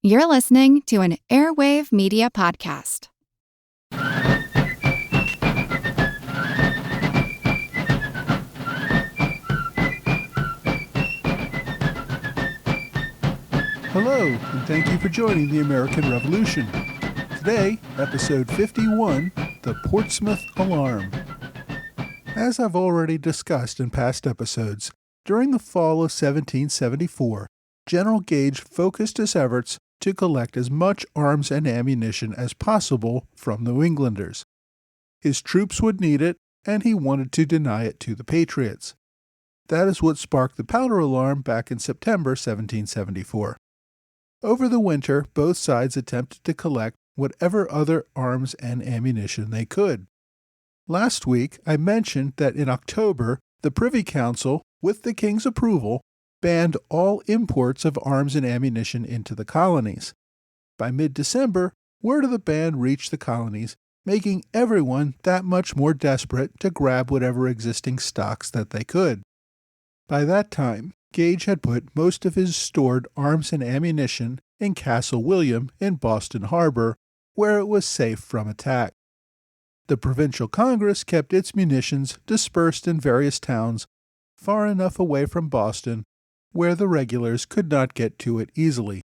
You're listening to an Airwave Media Podcast. Hello, and thank you for joining the American Revolution. Today, episode 51, The Portsmouth Alarm. As I've already discussed in past episodes, during the fall of 1774, General Gage focused his efforts to collect as much arms and ammunition as possible from New Englanders. His troops would need it, and he wanted to deny it to the Patriots. That is what sparked the powder alarm back in September 1774. Over the winter, both sides attempted to collect whatever other arms and ammunition they could. Last week, I mentioned that in October, the Privy Council, with the King's approval, banned all imports of arms and ammunition into the colonies. By mid-December, word of the ban reached the colonies, making everyone that much more desperate to grab whatever existing stocks that they could. By that time, Gage had put most of his stored arms and ammunition in Castle William in Boston Harbor, where it was safe from attack. The Provincial Congress kept its munitions dispersed in various towns far enough away from Boston where the regulars could not get to it easily.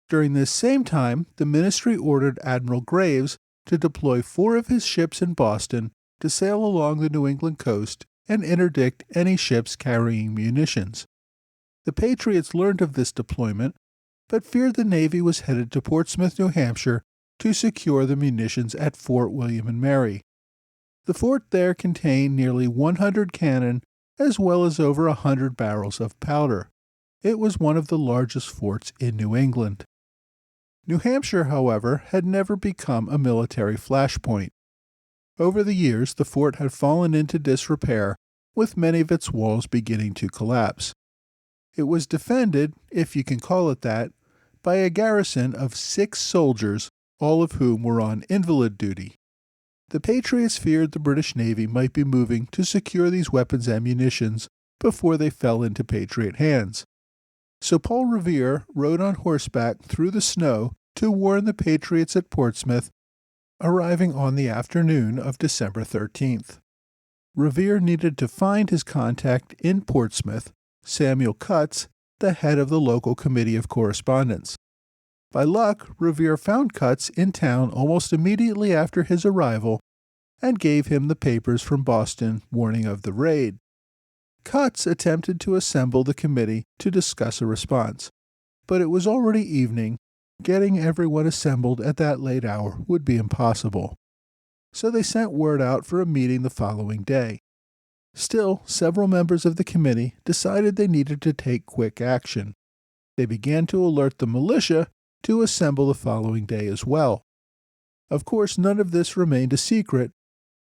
During this same time, the ministry ordered Admiral Graves to deploy 4 of his ships in Boston to sail along the New England coast and interdict any ships carrying munitions. The Patriots learned of this deployment, but feared the Navy was headed to Portsmouth, New Hampshire, to secure the munitions at Fort William and Mary. The fort there contained nearly 100 cannon as well as over 100 barrels of powder. It was one of the largest forts in New England. New Hampshire, however, had never become a military flashpoint. Over the years, the fort had fallen into disrepair, with many of its walls beginning to collapse. It was defended, if you can call it that, by a garrison of 6 soldiers, all of whom were on invalid duty. The Patriots feared the British Navy might be moving to secure these weapons and munitions before they fell into Patriot hands. So Paul Revere rode on horseback through the snow to warn the Patriots at Portsmouth, arriving on the afternoon of December 13th. Revere needed to find his contact in Portsmouth, Samuel Cutts, the head of the local committee of correspondence. By luck, Revere found Cutts in town almost immediately after his arrival and gave him the papers from Boston warning of the raid. Cutts attempted to assemble the committee to discuss a response, but it was already evening. Getting everyone assembled at that late hour would be impossible. So they sent word out for a meeting the following day. Still, several members of the committee decided they needed to take quick action. They began to alert the militia to assemble the following day as well. Of course, none of this remained a secret.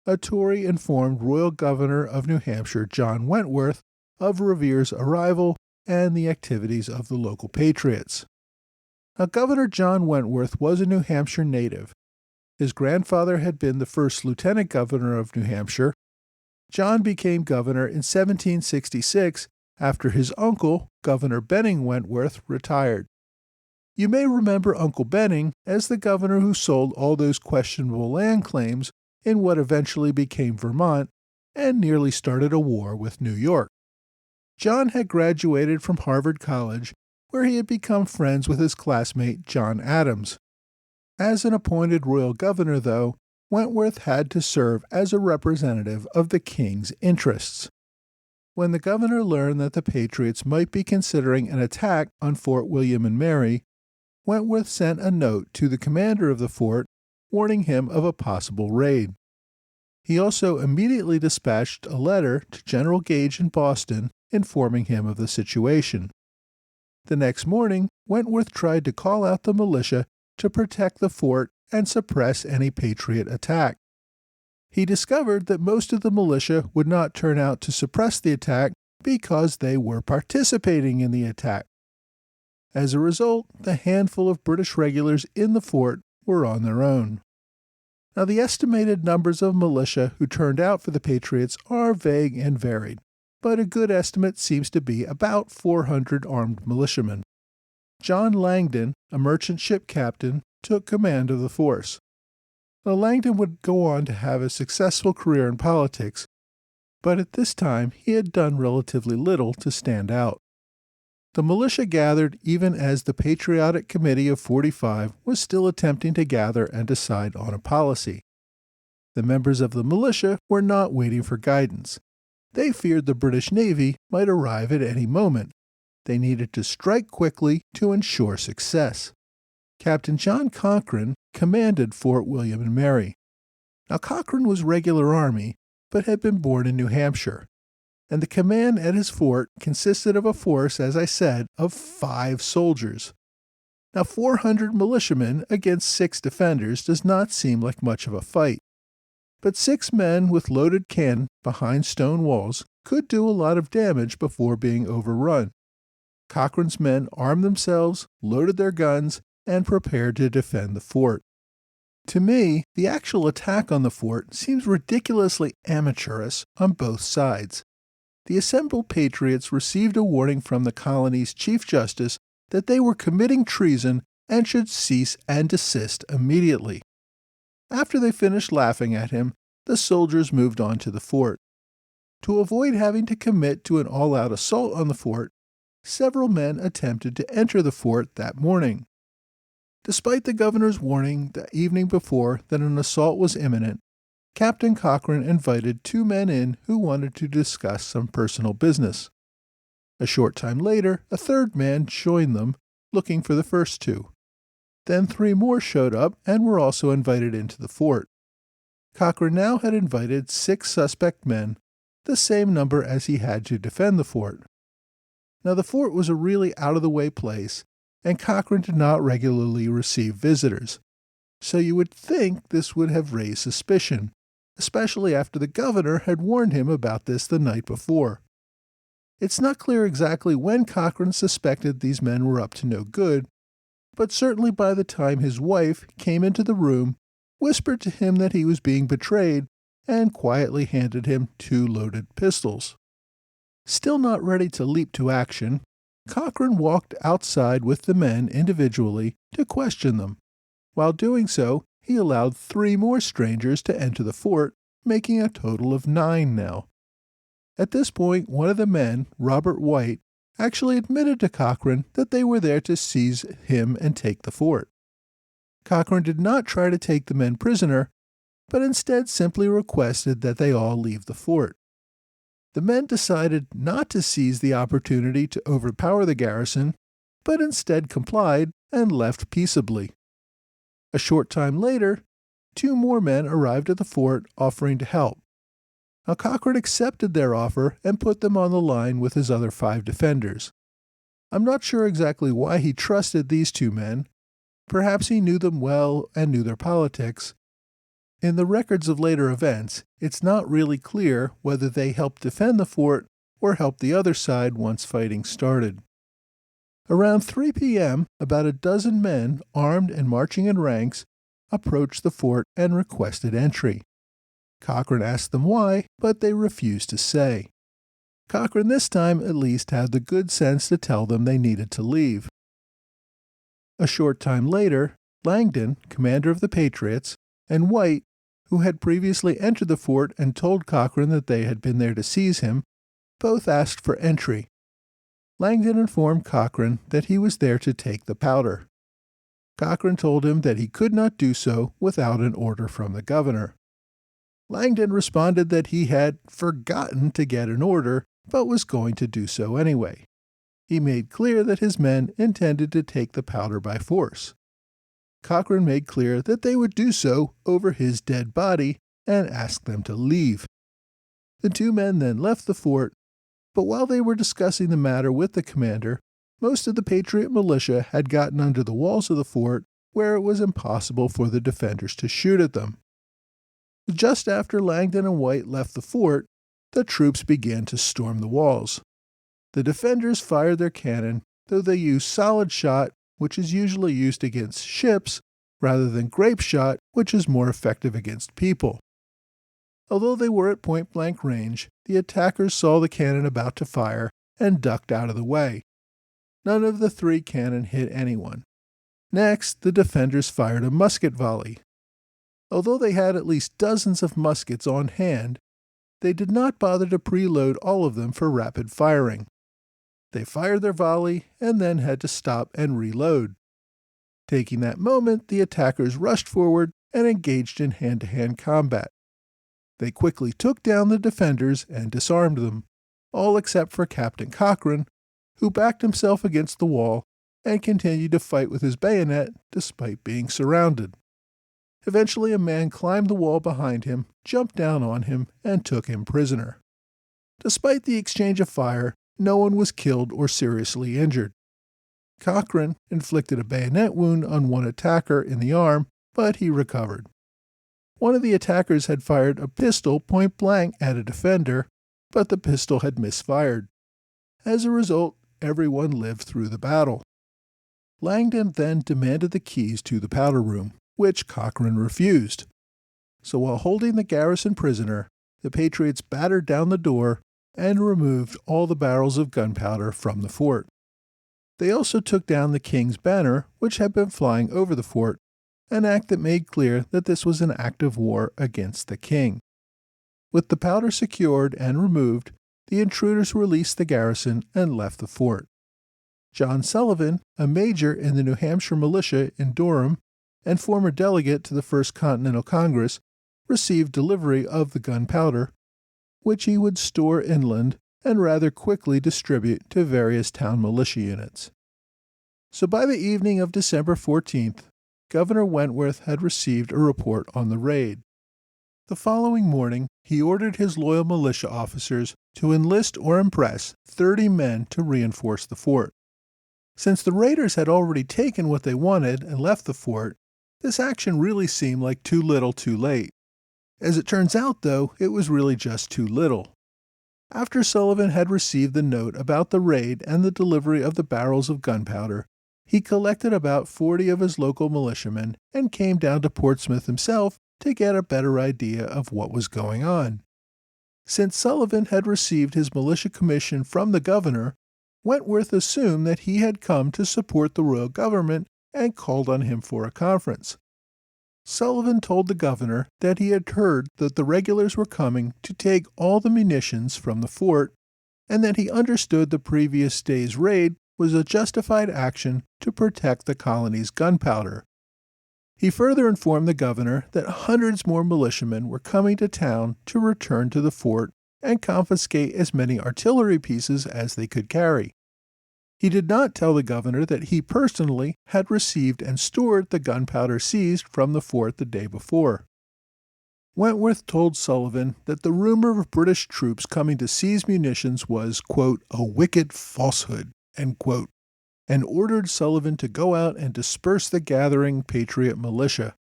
A Tory informed Royal Governor of New Hampshire, John Wentworth, of Revere's arrival and the activities of the local Patriots. Now, Governor John Wentworth was a New Hampshire native. His grandfather had been the first lieutenant governor of New Hampshire. John became governor in 1766 after his uncle, Governor Benning Wentworth, retired. You may remember Uncle Benning as the governor who sold all those questionable land claims in what eventually became Vermont and nearly started a war with New York. John had graduated from Harvard College, where he had become friends with his classmate John Adams. As an appointed royal governor, though, Wentworth had to serve as a representative of the king's interests. When the governor learned that the Patriots might be considering an attack on Fort William and Mary, Wentworth sent a note to the commander of the fort warning him of a possible raid. He also immediately dispatched a letter to General Gage in Boston informing him of the situation. The next morning, Wentworth tried to call out the militia to protect the fort and suppress any Patriot attack. He discovered that most of the militia would not turn out to suppress the attack because they were participating in the attack. As a result, the handful of British regulars in the fort were on their own. Now, the estimated numbers of militia who turned out for the Patriots are vague and varied, but a good estimate seems to be about 400 armed militiamen. John Langdon, a merchant ship captain, took command of the force. Now, Langdon would go on to have a successful career in politics, but at this time he had done relatively little to stand out. The militia gathered even as the Patriotic Committee of 45 was still attempting to gather and decide on a policy. The members of the militia were not waiting for guidance. They feared the British Navy might arrive at any moment. They needed to strike quickly to ensure success. Captain John Cochrane commanded Fort William and Mary. Now, Cochrane was regular army, but had been born in New Hampshire, and the command at his fort consisted of a force, as I said, of 5 soldiers. Now, 400 militiamen against 6 defenders does not seem like much of a fight, but 6 men with loaded cannon behind stone walls could do a lot of damage before being overrun. Cochrane's men armed themselves, loaded their guns, and prepared to defend the fort. To me, the actual attack on the fort seems ridiculously amateurish on both sides. The assembled Patriots received a warning from the colony's Chief Justice that they were committing treason and should cease and desist immediately. After they finished laughing at him, the soldiers moved on to the fort. To avoid having to commit to an all-out assault on the fort, several men attempted to enter the fort that morning. Despite the governor's warning the evening before that an assault was imminent, Captain Cochrane invited 2 men in who wanted to discuss some personal business. A short time later, a 3rd man joined them, looking for the first 2. Then 3 more showed up and were also invited into the fort. Cochrane now had invited 6 suspect men, the same number as he had to defend the fort. Now, the fort was a really out-of-the-way place, and Cochrane did not regularly receive visitors, so you would think this would have raised suspicion, especially after the governor had warned him about this the night before. It's not clear exactly when Cochrane suspected these men were up to no good, but certainly by the time his wife came into the room, whispered to him that he was being betrayed, and quietly handed him 2 loaded pistols. Still not ready to leap to action, Cochrane walked outside with the men individually to question them. While doing so, he allowed 3 more strangers to enter the fort, making a total of 9 now. At this point, one of the men, Robert White, actually admitted to Cochrane that they were there to seize him and take the fort. Cochrane did not try to take the men prisoner, but instead simply requested that they all leave the fort. The men decided not to seize the opportunity to overpower the garrison, but instead complied and left peaceably. A short time later, 2 more men arrived at the fort offering to help. Now, Cochrane accepted their offer and put them on the line with his other 5 defenders. I'm not sure exactly why he trusted these 2 men. Perhaps he knew them well and knew their politics. In the records of later events, it's not really clear whether they helped defend the fort or helped the other side once fighting started. Around 3 p.m., about a dozen men, armed and marching in ranks, approached the fort and requested entry. Cochrane asked them why, but they refused to say. Cochrane this time at least had the good sense to tell them they needed to leave. A short time later, Langdon, commander of the Patriots, and White, who had previously entered the fort and told Cochrane that they had been there to seize him, both asked for entry. Langdon informed Cochrane that he was there to take the powder. Cochrane told him that he could not do so without an order from the governor. Langdon responded that he had forgotten to get an order, but was going to do so anyway. He made clear that his men intended to take the powder by force. Cochrane made clear that they would do so over his dead body and asked them to leave. The 2 men then left the fort, but while they were discussing the matter with the commander, most of the Patriot militia had gotten under the walls of the fort where it was impossible for the defenders to shoot at them. Just after Langdon and White left the fort, the troops began to storm the walls. The defenders fired their cannon, though they used solid shot, which is usually used against ships, rather than grape shot, which is more effective against people. Although they were at point-blank range, the attackers saw the cannon about to fire and ducked out of the way. None of the 3 cannon hit anyone. Next, the defenders fired a musket volley. Although they had at least dozens of muskets on hand, they did not bother to preload all of them for rapid firing. They fired their volley and then had to stop and reload. Taking that moment, the attackers rushed forward and engaged in hand-to-hand combat. They quickly took down the defenders and disarmed them, all except for Captain Cochrane, who backed himself against the wall and continued to fight with his bayonet despite being surrounded. Eventually, a man climbed the wall behind him, jumped down on him, and took him prisoner. Despite the exchange of fire, no one was killed or seriously injured. Cochrane inflicted a bayonet wound on one attacker in the arm, but he recovered. One of the attackers had fired a pistol point blank at a defender, but the pistol had misfired. As a result, everyone lived through the battle. Langdon then demanded the keys to the powder room, which Cochrane refused. So while holding the garrison prisoner, the Patriots battered down the door and removed all the barrels of gunpowder from the fort. They also took down the king's banner, which had been flying over the fort, an act that made clear that this was an act of war against the king. With the powder secured and removed, the intruders released the garrison and left the fort. John Sullivan, a major in the New Hampshire militia in Durham and former delegate to the First Continental Congress, received delivery of the gunpowder, which he would store inland and rather quickly distribute to various town militia units. So by the evening of December 14th, Governor Wentworth had received a report on the raid. The following morning, he ordered his loyal militia officers to enlist or impress 30 men to reinforce the fort. Since the raiders had already taken what they wanted and left the fort, this action really seemed like too little too late. As it turns out, though, it was really just too little. After Sullivan had received the note about the raid and the delivery of the barrels of gunpowder, he collected about 40 of his local militiamen and came down to Portsmouth himself to get a better idea of what was going on. Since Sullivan had received his militia commission from the governor, Wentworth assumed that he had come to support the royal government and called on him for a conference. Sullivan told the governor that he had heard that the regulars were coming to take all the munitions from the fort, and that he understood the previous day's raid was a justified action to protect the colony's gunpowder. He further informed the governor that hundreds more militiamen were coming to town to return to the fort and confiscate as many artillery pieces as they could carry. He did not tell the governor that he personally had received and stored the gunpowder seized from the fort the day before. Wentworth told Sullivan that the rumor of British troops coming to seize munitions was, quote, a wicked falsehood, end quote, and ordered Sullivan to go out and disperse the gathering Patriot militia.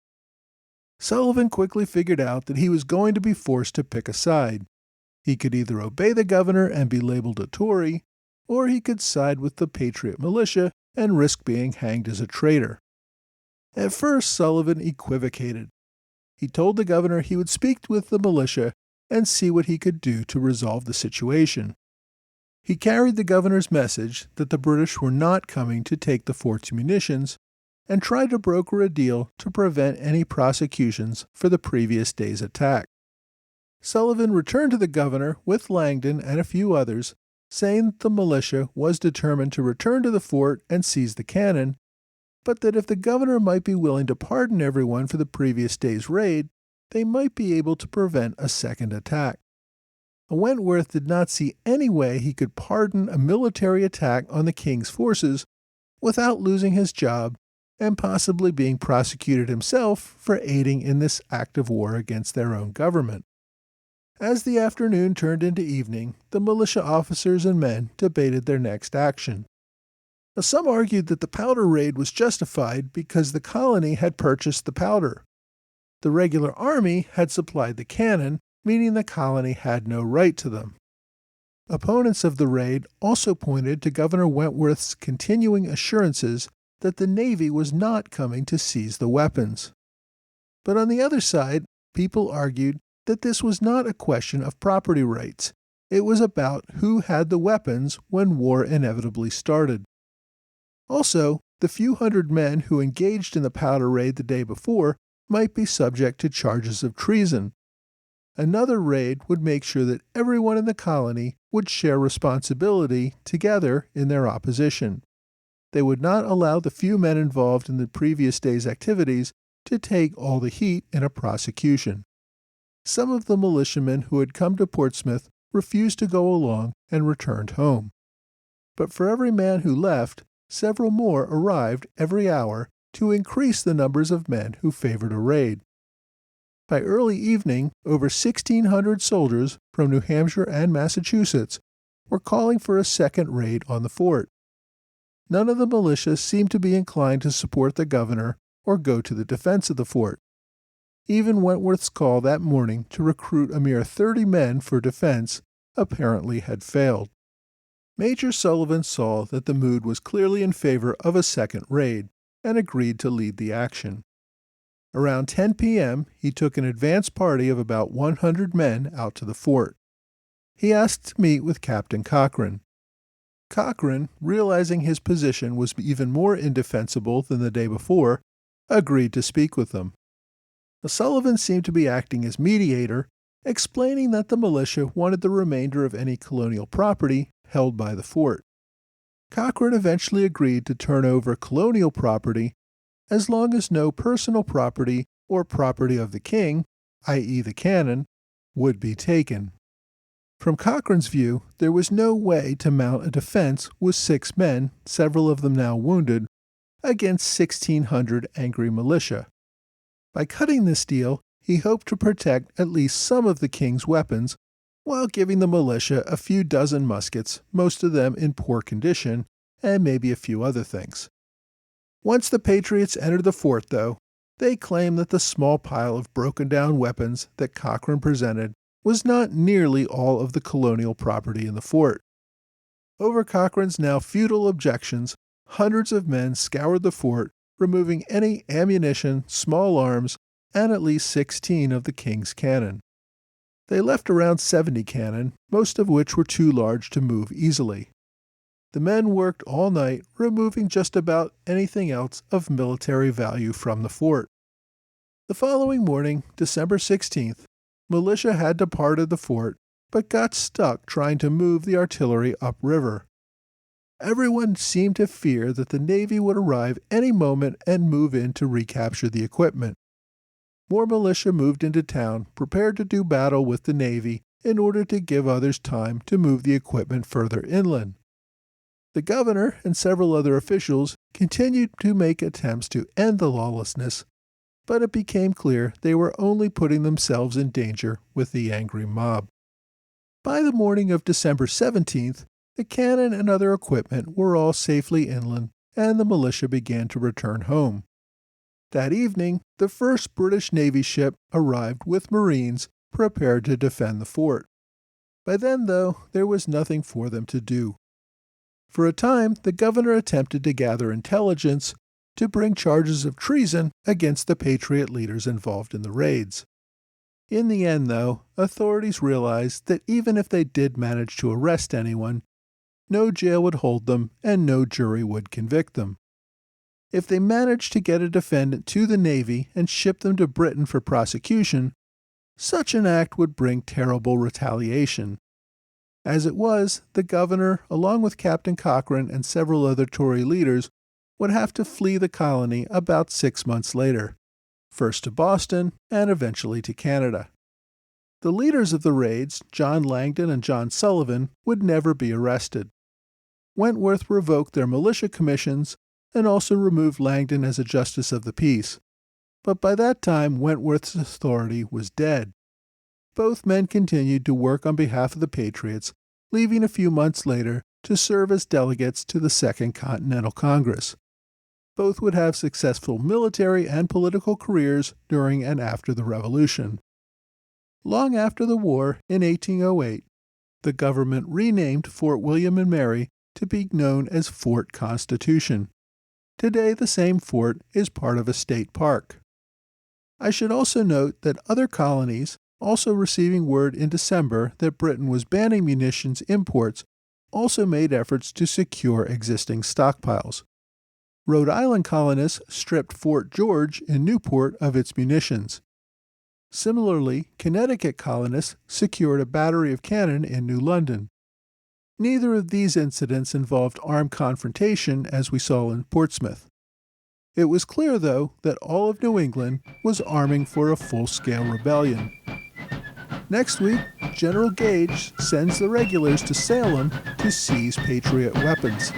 Sullivan quickly figured out that he was going to be forced to pick a side. He could either obey the governor and be labeled a Tory, or he could side with the Patriot militia and risk being hanged as a traitor. At first, Sullivan equivocated. He told the governor he would speak with the militia and see what he could do to resolve the situation. He carried the governor's message that the British were not coming to take the fort's munitions and tried to broker a deal to prevent any prosecutions for the previous day's attack. Sullivan returned to the governor with Langdon and a few others, saying that the militia was determined to return to the fort and seize the cannon, but that if the governor might be willing to pardon everyone for the previous day's raid, they might be able to prevent a second attack. Wentworth did not see any way he could pardon a military attack on the king's forces without losing his job and possibly being prosecuted himself for aiding in this act of war against their own government. As the afternoon turned into evening, the militia officers and men debated their next action. Now, some argued that the powder raid was justified because the colony had purchased the powder. The regular army had supplied the cannon, meaning the colony had no right to them. Opponents of the raid also pointed to Governor Wentworth's continuing assurances that the Navy was not coming to seize the weapons. But on the other side, people argued that this was not a question of property rights. It was about who had the weapons when war inevitably started. Also, the few hundred men who engaged in the powder raid the day before might be subject to charges of treason. Another raid would make sure that everyone in the colony would share responsibility together in their opposition. They would not allow the few men involved in the previous day's activities to take all the heat in a prosecution. Some of the militiamen who had come to Portsmouth refused to go along and returned home. But for every man who left, several more arrived every hour to increase the numbers of men who favored a raid. By early evening, over 1,600 soldiers from New Hampshire and Massachusetts were calling for a second raid on the fort. None of the militia seemed to be inclined to support the governor or go to the defense of the fort. Even Wentworth's call that morning to recruit a mere 30 men for defense apparently had failed. Major Sullivan saw that the mood was clearly in favor of a second raid and agreed to lead the action. Around 10 p.m., he took an advance party of about 100 men out to the fort. He asked to meet with Captain Cochrane. Cochrane, realizing his position was even more indefensible than the day before, agreed to speak with them. Sullivan seemed to be acting as mediator, explaining that the militia wanted the remainder of any colonial property held by the fort. Cochrane eventually agreed to turn over colonial property as long as no personal property or property of the king, i.e. the cannon, would be taken. From Cochrane's view, there was no way to mount a defense with 6 men, several of them now wounded, against 1,600 angry militia. By cutting this deal, he hoped to protect at least some of the king's weapons, while giving the militia a few dozen muskets, most of them in poor condition, and maybe a few other things. Once the Patriots entered the fort, though, they claimed that the small pile of broken-down weapons that Cochrane presented was not nearly all of the colonial property in the fort. Over Cochrane's now futile objections, hundreds of men scoured the fort, removing any ammunition, small arms, and at least 16 of the king's cannon. They left around 70 cannon, most of which were too large to move easily. The men worked all night, removing just about anything else of military value from the fort. The following morning, December 16th, militia had departed the fort, but got stuck trying to move the artillery upriver. Everyone seemed to fear that the Navy would arrive any moment and move in to recapture the equipment. More militia moved into town, prepared to do battle with the Navy in order to give others time to move the equipment further inland. The governor and several other officials continued to make attempts to end the lawlessness, but it became clear they were only putting themselves in danger with the angry mob. By the morning of December 17th, the cannon and other equipment were all safely inland, and the militia began to return home. That evening, the first British Navy ship arrived with Marines prepared to defend the fort. By then, though, there was nothing for them to do. For a time, the governor attempted to gather intelligence to bring charges of treason against the Patriot leaders involved in the raids. In the end, though, authorities realized that even if they did manage to arrest anyone, no jail would hold them and no jury would convict them. If they managed to get a defendant to the Navy and ship them to Britain for prosecution, such an act would bring terrible retaliation. As it was, the governor, along with Captain Cochrane and several other Tory leaders, would have to flee the colony about 6 months later, first to Boston and eventually to Canada. The leaders of the raids, John Langdon and John Sullivan, would never be arrested. Wentworth revoked their militia commissions and also removed Langdon as a justice of the peace. But by that time, Wentworth's authority was dead. Both men continued to work on behalf of the Patriots, leaving a few months later to serve as delegates to the Second Continental Congress. Both would have successful military and political careers during and after the Revolution. Long after the war, in 1808, the government renamed Fort William and Mary to be known as Fort Constitution. Today, the same fort is part of a state park. I should also note that other colonies, also receiving word in December that Britain was banning munitions imports, also made efforts to secure existing stockpiles. Rhode Island colonists stripped Fort George in Newport of its munitions. Similarly, Connecticut colonists secured a battery of cannon in New London. Neither of these incidents involved armed confrontation as we saw in Portsmouth. It was clear, though, that all of New England was arming for a full-scale rebellion. Next week, General Gage sends the regulars to Salem to seize Patriot weapons.